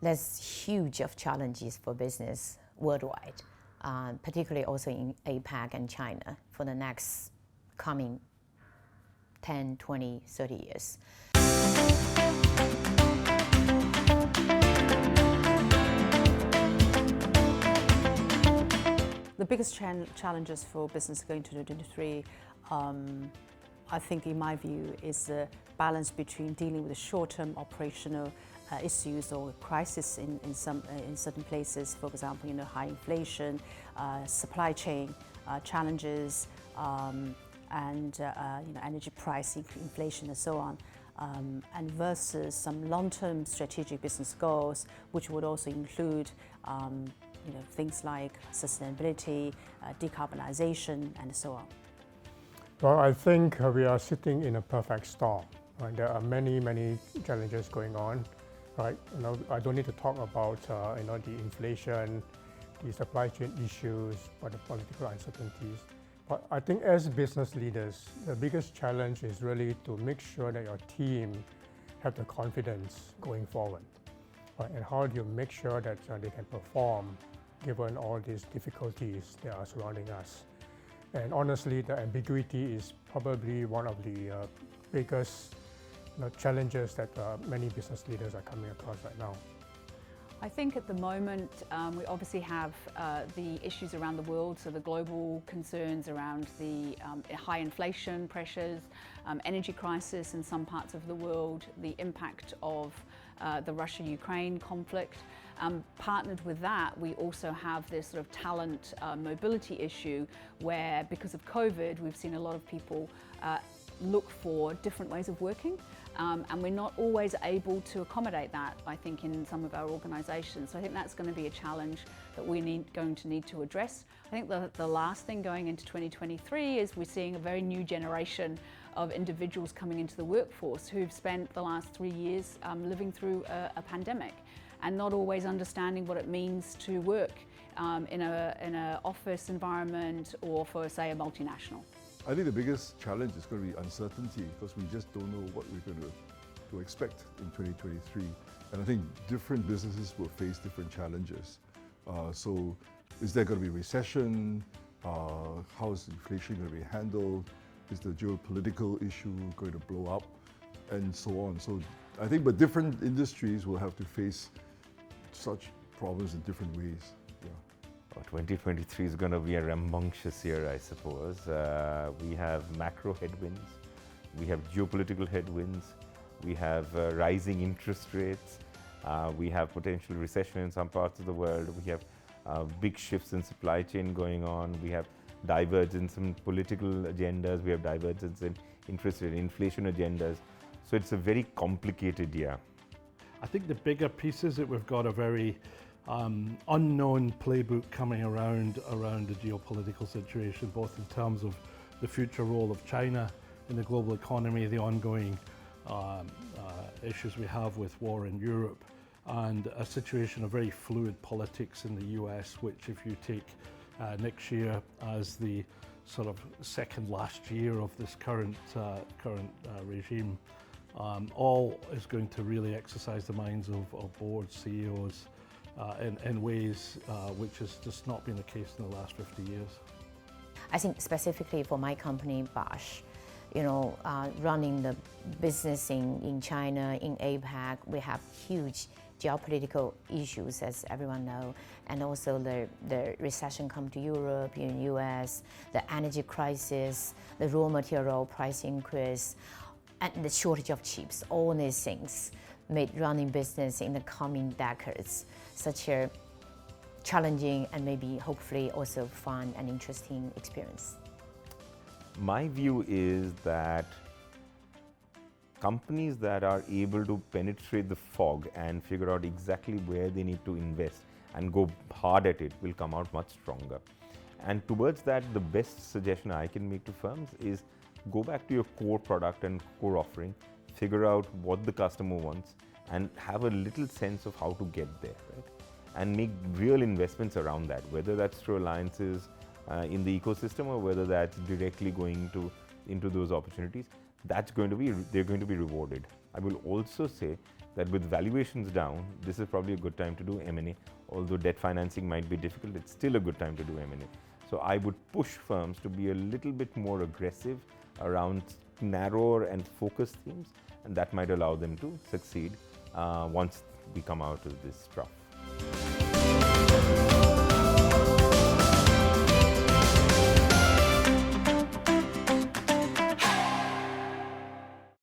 there's huge of challenges for business worldwide, particularly also in APAC and China for the next coming 10, 20, 30 years. The biggest challenges for business going to 2023, I think in my view, is the balance between dealing with the short-term operational issues or crisis in certain places, for example, high inflation, supply chain challenges, and energy price inflation and so on, and versus some long-term strategic business goals, which would also include things like sustainability, decarbonization, and so on. Well, I think we are sitting in a perfect storm. Right? There are many challenges going on. Right? I don't need to talk about the inflation, the supply chain issues, or the political uncertainties. But I think as business leaders, the biggest challenge is really to make sure that your team have the confidence going forward. Right? And how do you make sure that they can perform given all these difficulties that are surrounding us? And honestly, the ambiguity is probably one of the biggest challenges that many business leaders are coming across right now. I think at the moment we obviously have the issues around the world, so the global concerns around the high inflation pressures, energy crisis in some parts of the world, the impact of the Russia-Ukraine conflict. Partnered with that, we also have this sort of talent mobility issue where, because of COVID, we've seen a lot of people look for different ways of working, and we're not always able to accommodate that, I think, in some of our organisations. So I think that's going to be a challenge that we're going to need to address. I think the last thing going into 2023 is we're seeing a very new generation of individuals coming into the workforce who've spent the last 3 years living through a pandemic and not always understanding what it means to work in an office environment or for, say, a multinational. I think the biggest challenge is going to be uncertainty, because we just don't know what we're going to expect in 2023. And I think different businesses will face different challenges. So is there going to be recession? How is inflation going to be handled? Is the geopolitical issue going to blow up? And so on. So I think, but different industries will have to face such problems in different ways. 2023 is going to be a rambunctious year, I suppose. We have macro headwinds, we have geopolitical headwinds, we have rising interest rates, we have potential recession in some parts of the world, we have big shifts in supply chain going on, we have divergence in political agendas, we have divergence in interest rate, inflation agendas. So it's a very complicated year. I think the bigger piece is that we've got a very unknown playbook coming around the geopolitical situation, both in terms of the future role of China in the global economy, the ongoing issues we have with war in Europe, and a situation of very fluid politics in the US, which, if you take next year as the sort of second last year of this current regime, all is going to really exercise the minds of boards, CEOs, in ways which has just not been the case in the last 50 years. I think specifically for my company, Bosch, running the business in China, in APAC, we have huge geopolitical issues, as everyone knows, and also the recession come to Europe, in US, the energy crisis, the raw material price increase, and the shortage of chips. All these things made running business in the coming decades such a challenging and maybe hopefully also fun and interesting experience. My view is that companies that are able to penetrate the fog and figure out exactly where they need to invest and go hard at it will come out much stronger. And towards that, the best suggestion I can make to firms is go back to your core product and core offering, figure out what the customer wants, and have a little sense of how to get there, right? And make real investments around that, whether that's through alliances in the ecosystem or whether that's directly going into those opportunities. They're going to be rewarded. I will also say that with valuations down, this is probably a good time to do M&A. Although debt financing might be difficult, it's still a good time to do M&A. So I would push firms to be a little bit more aggressive around narrower and focused themes, and that might allow them to succeed once we come out of this trough.